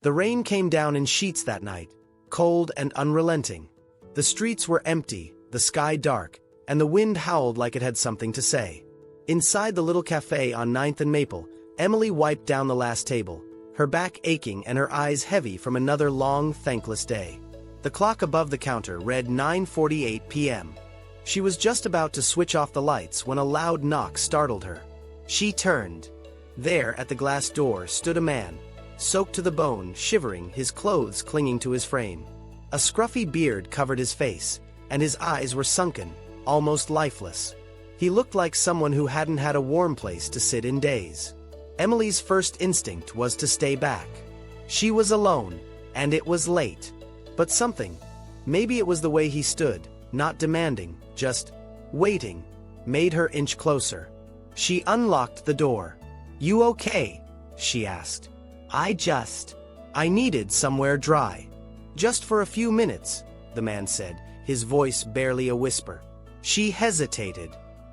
The rain came down in sheets that night, cold and unrelenting. The streets were empty, the sky dark, and the wind howled like it had something to say. Inside the little cafe on 9th and Maple, Emily wiped down the last table, her back aching and her eyes heavy from another long, thankless day. The clock above the counter read 9:48 p.m. She was just about to switch off the lights when a loud knock startled her. She turned. There, at the glass door, stood a man, soaked to the bone, shivering, his clothes clinging to his frame. A scruffy beard covered his face, and his eyes were sunken, almost lifeless. He looked like someone who hadn't had a warm place to sit in days. Emily's first instinct was to stay back. She was alone, and it was late. But something, maybe it was the way he stood, not demanding, just waiting, made her inch closer. She unlocked the door. "You okay?" she asked. I needed somewhere dry. Just for a few minutes," the man said, his voice barely a whisper. She hesitated,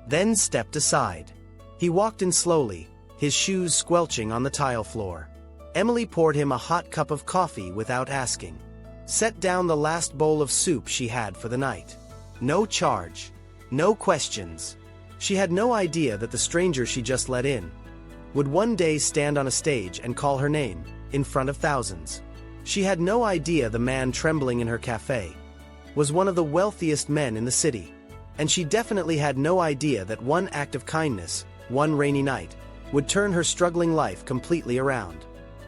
then stepped aside. He walked in slowly, his shoes squelching on the tile floor. Emily poured him a hot cup of coffee without asking. Set down the last bowl of soup she had for the night. No charge. No questions. She had no idea that the stranger she just let in would one day stand on a stage and call her name, in front of thousands. She had no idea the man trembling in her cafe was one of the wealthiest men in the city. And she definitely had no idea that one act of kindness, one rainy night, would turn her struggling life completely around.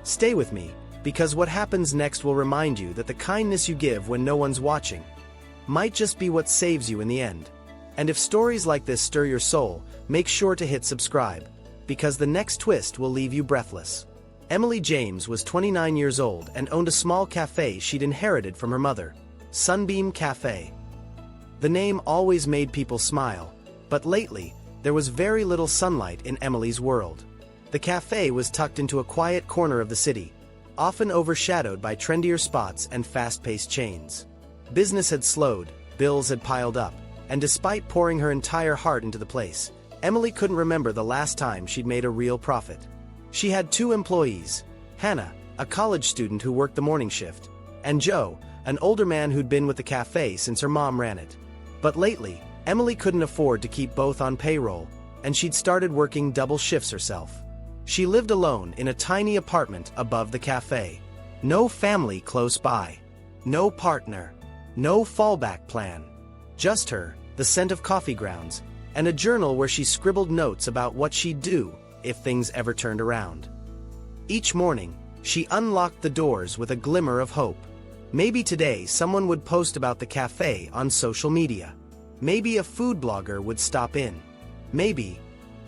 Stay with me, because what happens next will remind you that the kindness you give when no one's watching might just be what saves you in the end. And if stories like this stir your soul, make sure to hit subscribe, because the next twist will leave you breathless. Emily James was 29 years old and owned a small cafe she'd inherited from her mother, Sunbeam Café. The name always made people smile, but lately, there was very little sunlight in Emily's world. The cafe was tucked into a quiet corner of the city, often overshadowed by trendier spots and fast-paced chains. Business had slowed, bills had piled up, and despite pouring her entire heart into the place, Emily couldn't remember the last time she'd made a real profit. She had 2 employees, Hannah, a college student who worked the morning shift, and Joe, an older man who'd been with the cafe since her mom ran it. But lately, Emily couldn't afford to keep both on payroll, and she'd started working double shifts herself. She lived alone in a tiny apartment above the cafe. No family close by. No partner. No fallback plan. Just her, the scent of coffee grounds, and a journal where she scribbled notes about what she'd do if things ever turned around. Each morning, she unlocked the doors with a glimmer of hope. Maybe today someone would post about the cafe on social media. Maybe a food blogger would stop in. Maybe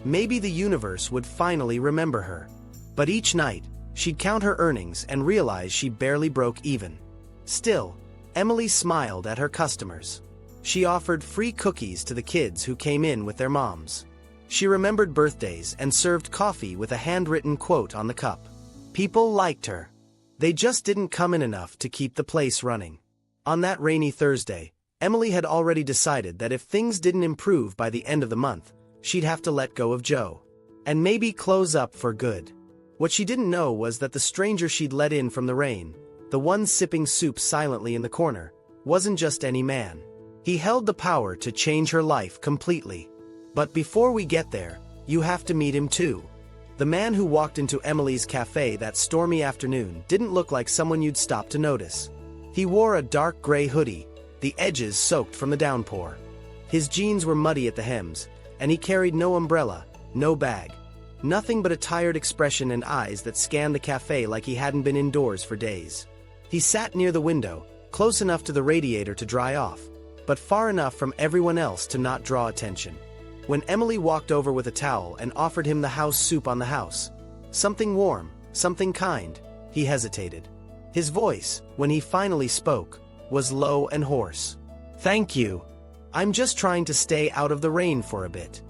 the universe would finally remember her. But each night, she'd count her earnings and realize she barely broke even. Still, Emily smiled at her customers. She offered free cookies to the kids who came in with their moms. She remembered birthdays and served coffee with a handwritten quote on the cup. People liked her. They just didn't come in enough to keep the place running. On that rainy Thursday, Emily had already decided that if things didn't improve by the end of the month, she'd have to let go of Joe. And maybe close up for good. What she didn't know was that the stranger she'd let in from the rain, the one sipping soup silently in the corner, wasn't just any man. He held the power to change her life completely. But before we get there, you have to meet him too. The man who walked into Emily's cafe that stormy afternoon didn't look like someone you'd stop to notice. He wore a dark gray hoodie, the edges soaked from the downpour. His jeans were muddy at the hems, and he carried no umbrella, no bag. Nothing but a tired expression and eyes that scanned the cafe like he hadn't been indoors for days. He sat near the window, close enough to the radiator to dry off, but far enough from everyone else to not draw attention. When Emily walked over with a towel and offered him the house soup on the house, something warm, something kind, he hesitated. His voice, when he finally spoke, was low and hoarse. "Thank you. I'm just trying to stay out of the rain for a bit."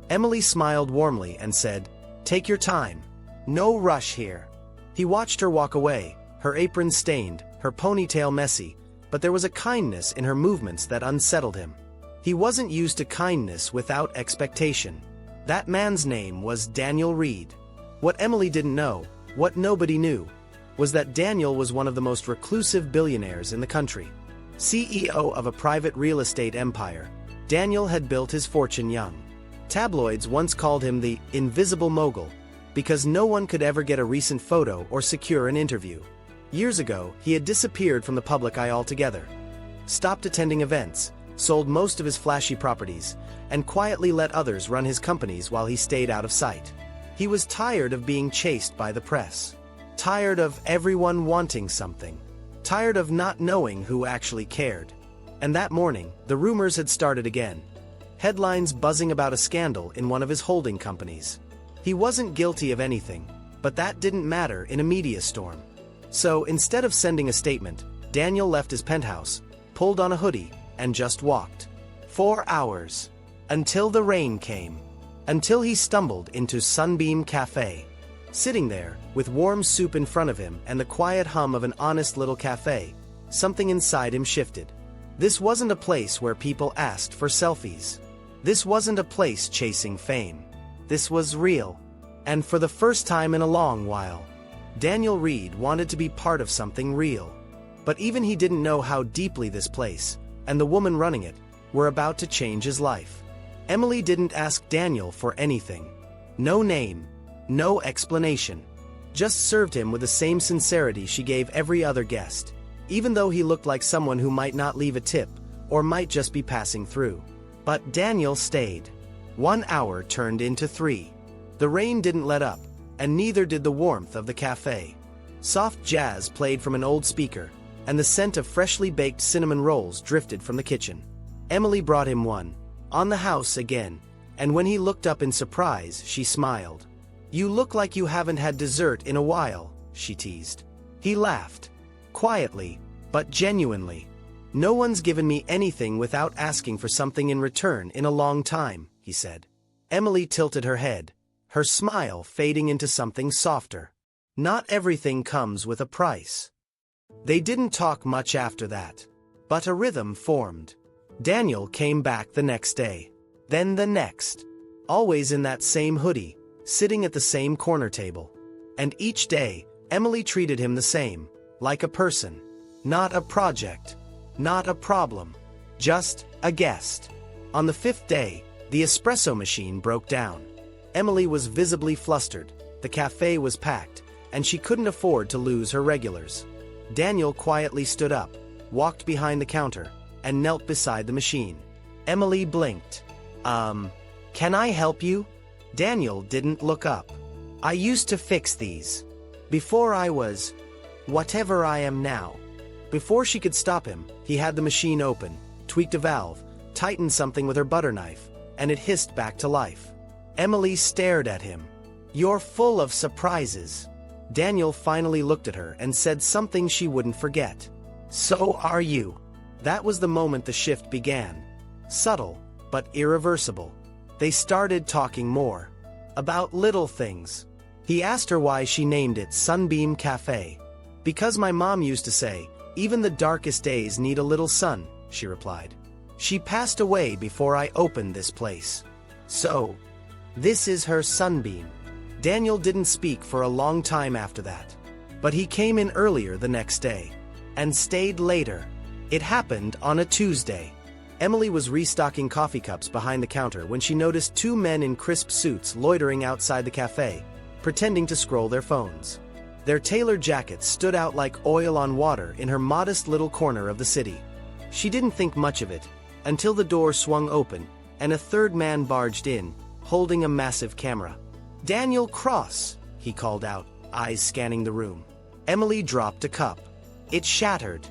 Emily smiled warmly and said, "Take your time. No rush here." He watched her walk away, her apron stained, her ponytail messy, but there was a kindness in her movements that unsettled him. He wasn't used to kindness without expectation. That man's name was Daniel Reed. What Emily didn't know, what nobody knew, was that Daniel was one of the most reclusive billionaires in the country. CEO of a private real estate empire, Daniel had built his fortune young. Tabloids once called him the invisible mogul because no one could ever get a recent photo or secure an interview. Years ago, he had disappeared from the public eye altogether, stopped attending events, sold most of his flashy properties, and quietly let others run his companies while he stayed out of sight. He was tired of being chased by the press, tired of everyone wanting something, tired of not knowing who actually cared. And that morning, the rumors had started again. Headlines buzzing about a scandal in one of his holding companies. He wasn't guilty of anything, but that didn't matter in a media storm. So instead of sending a statement, Daniel left his penthouse, pulled on a hoodie, and just walked. 4 hours. Until the rain came. Until he stumbled into Sunbeam Café. Sitting there, with warm soup in front of him and the quiet hum of an honest little cafe, something inside him shifted. This wasn't a place where people asked for selfies. This wasn't a place chasing fame. This was real. And for the first time in a long while, Daniel Reed wanted to be part of something real. But even he didn't know how deeply this place, and the woman running it, were about to change his life. Emily didn't ask Daniel for anything. No name, no explanation. Just served him with the same sincerity she gave every other guest, even though he looked like someone who might not leave a tip, or might just be passing through. But Daniel stayed. 1 hour turned into 3. The rain didn't let up, and neither did the warmth of the cafe. Soft jazz played from an old speaker, and the scent of freshly baked cinnamon rolls drifted from the kitchen. Emily brought him one, on the house again, and when he looked up in surprise, she smiled. "You look like you haven't had dessert in a while," she teased. He laughed. Quietly, but genuinely. "No one's given me anything without asking for something in return in a long time," he said. Emily tilted her head, her smile fading into something softer. Not everything comes with a price. They didn't talk much after that, but a rhythm formed. Daniel came back the next day, then the next, always in that same hoodie, sitting at the same corner table. And each day, Emily treated him the same, like a person, not a project, not a problem, just a guest. On the 5th day, the espresso machine broke down. Emily was visibly flustered, the cafe was packed, and she couldn't afford to lose her regulars. Daniel quietly stood up, walked behind the counter, and knelt beside the machine. Emily blinked. Can I help you?" Daniel didn't look up. "I used to fix these. Before I was whatever I am now." Before she could stop him, he had the machine open, tweaked a valve, tightened something with her butter knife, and it hissed back to life. Emily stared at him. "You're full of surprises." Daniel finally looked at her and said something she wouldn't forget. "So are you." That was the moment the shift began. Subtle, but irreversible. They started talking more. About little things. He asked her why she named it Sunbeam Café. "Because my mom used to say, even the darkest days need a little sun," she replied. "She passed away before I opened this place. So, this is her sunbeam." Daniel didn't speak for a long time after that. But he came in earlier the next day. And stayed later. It happened on a Tuesday. Emily was restocking coffee cups behind the counter when she noticed 2 men in crisp suits loitering outside the cafe, pretending to scroll their phones. Their tailored jackets stood out like oil on water in her modest little corner of the city. She didn't think much of it, until the door swung open, and a third man barged in, holding a massive camera. "Daniel Cross," he called out, eyes scanning the room. Emily dropped a cup. It shattered.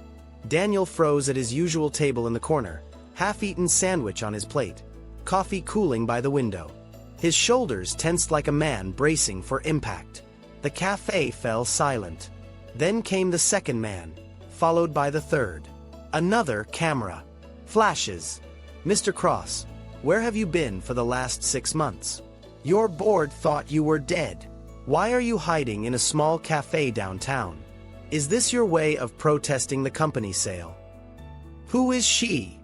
Daniel froze at his usual table in the corner, half-eaten sandwich on his plate, coffee cooling by the window. His shoulders tensed like a man bracing for impact. The cafe fell silent. Then came the second man, followed by the third. Another camera. Flashes. "Mr. Cross, where have you been for the last 6 months? Your board thought you were dead. Why are you hiding in a small cafe downtown? Is this your way of protesting the company sale? Who is she?"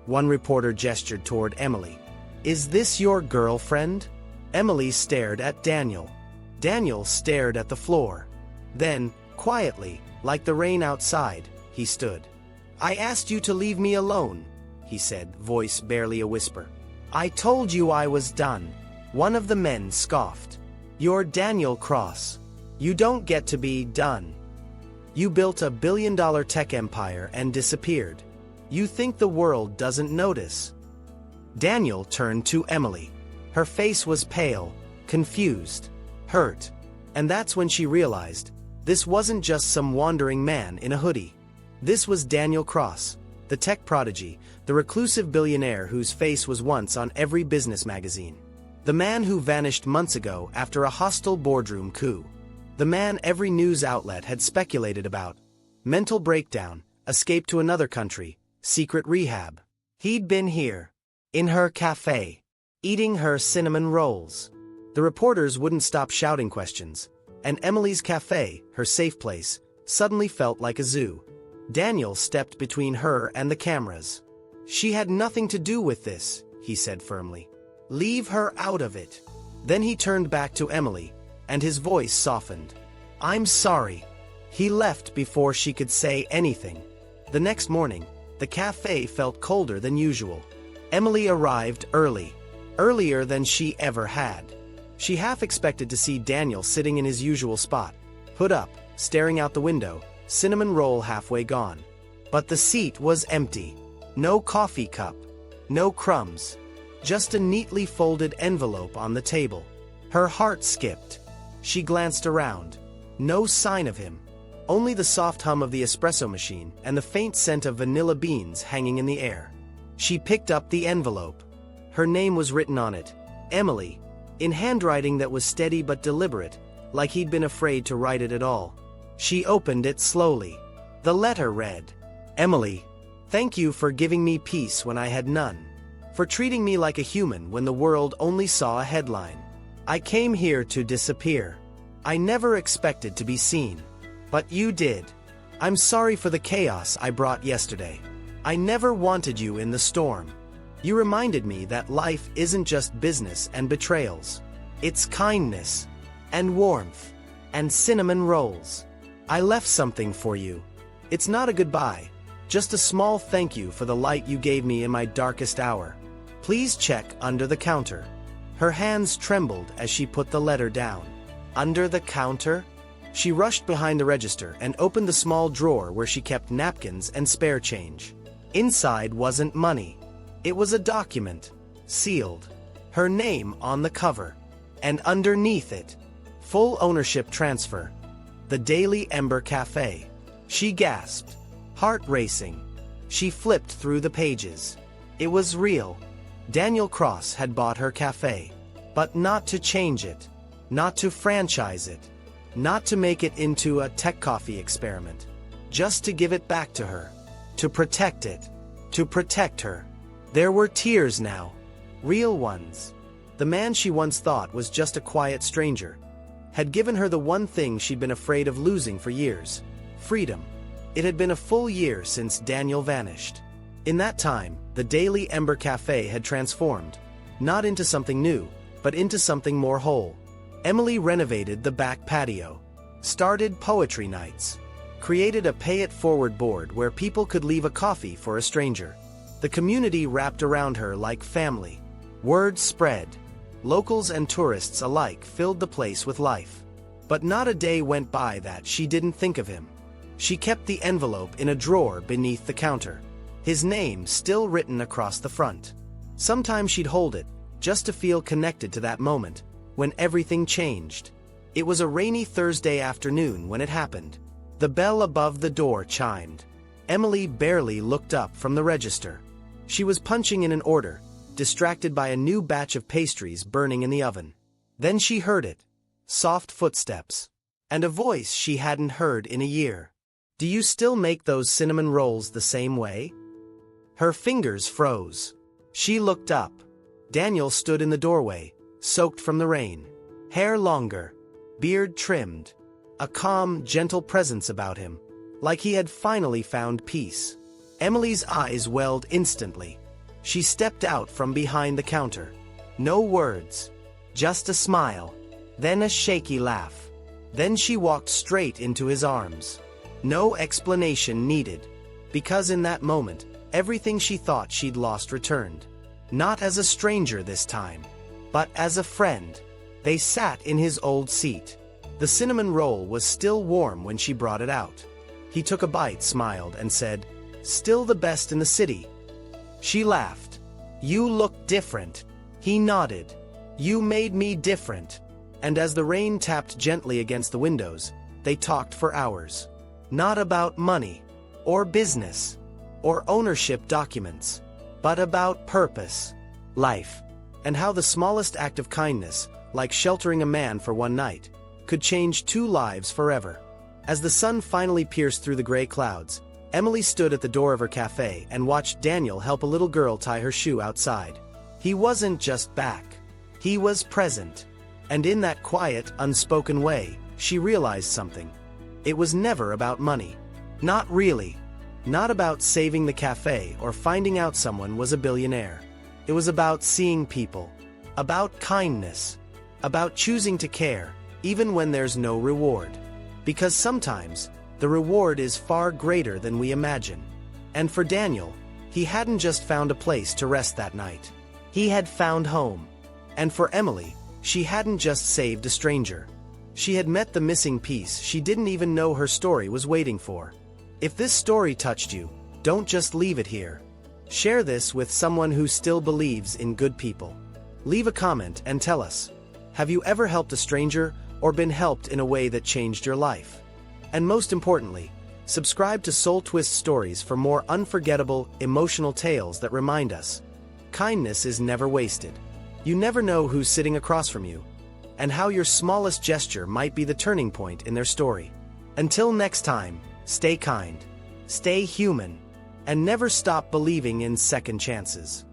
One reporter gestured toward Emily. "Is this your girlfriend?" Emily stared at Daniel. Daniel stared at the floor. Then, Quietly, like the rain outside, he stood. "I asked you to leave me alone," he said, voice barely a whisper. "I told you I was done." One of the men scoffed. "You're Daniel Cross. You don't get to be done. You built a billion-dollar tech empire and disappeared. You think the world doesn't notice." Daniel turned to Emily. Her face was pale, confused, hurt. And that's when she realized, this wasn't just some wandering man in a hoodie. This was Daniel Cross, the tech prodigy, the reclusive billionaire whose face was once on every business magazine. The man who vanished months ago after a hostile boardroom coup. The man every news outlet had speculated about. Mental breakdown, escape to another country, secret rehab. He'd been here, in her cafe, eating her cinnamon rolls. The reporters wouldn't stop shouting questions, and Emily's cafe, her safe place, suddenly felt like a zoo. Daniel stepped between her and the cameras. "She had nothing to do with this," he said firmly. "Leave her out of it." Then he turned back to Emily, and his voice softened. "I'm sorry." He left before she could say anything. The next morning, the cafe felt colder than usual. Emily arrived early, earlier than she ever had. She half expected to see Daniel sitting in his usual spot, hood up, staring out the window, cinnamon roll halfway gone. But the seat was empty. No coffee cup, no crumbs, just a neatly folded envelope on the table. Her heart skipped. She glanced around. No sign of him. Only the soft hum of the espresso machine and the faint scent of vanilla beans hanging in the air. She picked up the envelope. Her name was written on it, Emily, in handwriting that was steady but deliberate, like he'd been afraid to write it at all. She opened it slowly. The letter read, "Emily, thank you for giving me peace when I had none, for treating me like a human when the world only saw a headline. I came here to disappear. I never expected to be seen. But you did. I'm sorry for the chaos I brought yesterday. I never wanted you in the storm. You reminded me that life isn't just business and betrayals. It's kindness, and warmth, and cinnamon rolls. I left something for you. It's not a goodbye, just a small thank you for the light you gave me in my darkest hour. Please check under the counter." Her hands trembled as she put the letter down. Under the counter? She rushed behind the register and opened the small drawer where she kept napkins and spare change. Inside wasn't money. It was a document, sealed. Her name on the cover. And underneath it, full ownership transfer. The Daily Ember Café. She gasped, heart racing. She flipped through the pages. It was real. Daniel Cross had bought her cafe. But not to change it. Not to franchise it. Not to make it into a tech coffee experiment. Just to give it back to her. To protect it. To protect her. There were tears now. Real ones. The man she once thought was just a quiet stranger had given her the one thing she'd been afraid of losing for years. Freedom. It had been a full year since Daniel vanished. In that time, the Daily Ember Café had transformed. Not into something new, but into something more whole. Emily renovated the back patio. Started poetry nights. Created a pay-it-forward board where people could leave a coffee for a stranger. The community wrapped around her like family. Word spread. Locals and tourists alike filled the place with life. But not a day went by that she didn't think of him. She kept the envelope in a drawer beneath the counter. His name still written across the front. Sometimes she'd hold it, just to feel connected to that moment, when everything changed. It was a rainy Thursday afternoon when it happened. The bell above the door chimed. Emily barely looked up from the register. She was punching in an order, distracted by a new batch of pastries burning in the oven. Then she heard it. Soft footsteps. And a voice she hadn't heard in a year. "Do you still make those cinnamon rolls the same way?" Her fingers froze. She looked up. Daniel stood in the doorway, soaked from the rain. Hair longer. Beard trimmed. A calm, gentle presence about him, like he had finally found peace. Emily's eyes welled instantly. She stepped out from behind the counter. No words. Just a smile. Then a shaky laugh. Then she walked straight into his arms. No explanation needed. Because in that moment, everything she thought she'd lost returned. Not as a stranger this time, but as a friend. They sat in his old seat. The cinnamon roll was still warm when she brought it out. He took a bite, smiled, and said, "Still the best in the city." She laughed. "You look different." He nodded. "You made me different." And as the rain tapped gently against the windows, they talked for hours. Not about money, or business, or ownership documents, but about purpose, life, and how the smallest act of kindness, like sheltering a man for one night, could change two lives forever. As the sun finally pierced through the gray clouds, Emily stood at the door of her cafe and watched Daniel help a little girl tie her shoe outside. He wasn't just back. He was present. And in that quiet, unspoken way, she realized something. It was never about money. Not really. Not about saving the cafe or finding out someone was a billionaire. It was about seeing people. About kindness. About choosing to care, even when there's no reward. Because sometimes, the reward is far greater than we imagine. And for Daniel, he hadn't just found a place to rest that night. He had found home. And for Emily, she hadn't just saved a stranger. She had met the missing piece she didn't even know her story was waiting for. If this story touched you, don't just leave it here. Share this with someone who still believes in good people. Leave a comment and tell us, have you ever helped a stranger or been helped in a way that changed your life? And most importantly, subscribe to SoulTwist Stories for more unforgettable, emotional tales that remind us, kindness is never wasted. You never know who's sitting across from you, and how your smallest gesture might be the turning point in their story. Until next time, stay kind, stay human, and never stop believing in second chances.